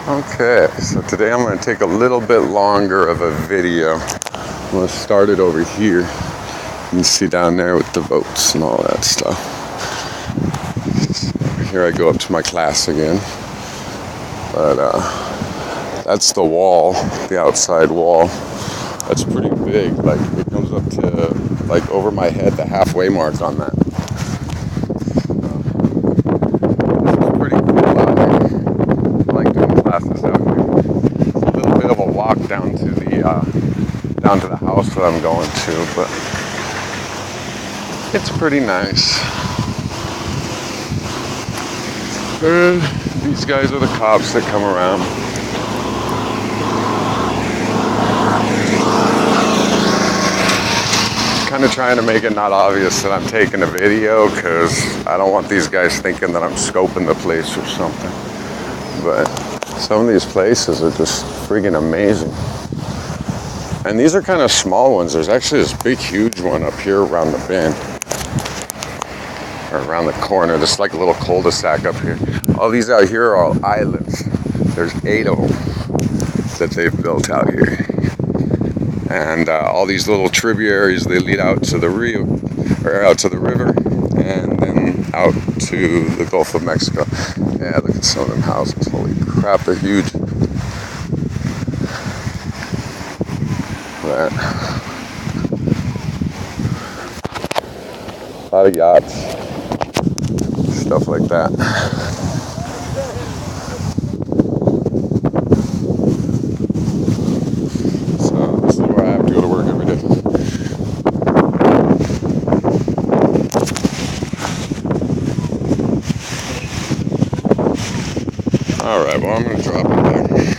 Okay, so today I'm going to take a little bit longer of a video. I'm going to start it over here. You can see down there with the boats and all that stuff. So here I go up to my class again. But that's the wall, the outside wall. That's pretty big. Like it comes up to like over my head, the halfway mark on that. It's pretty cool out here. I like doing classes out here. It's a little bit of a walk down to the house that I'm going to, but it's pretty nice. And these guys are the cops that come around. Kind of trying to make it not obvious that I'm taking a video because I don't want these guys thinking that I'm scoping the place or something. But some of these places are just freaking amazing. And these are kind of small ones. There's actually this big, huge one up here around the bend. Or around the corner. This is like a little cul-de-sac up here. All these out here are all islands. There's 8 of them that they've built out here. And all these little tributaries, they lead out to the Rio, or out to the river, and then out to the Gulf of Mexico. Yeah, look at some of them houses. Holy crap, they're huge. But a lot of yachts, stuff like that. So this is where I have to go to work every day. All right, well, I'm going to drop it there.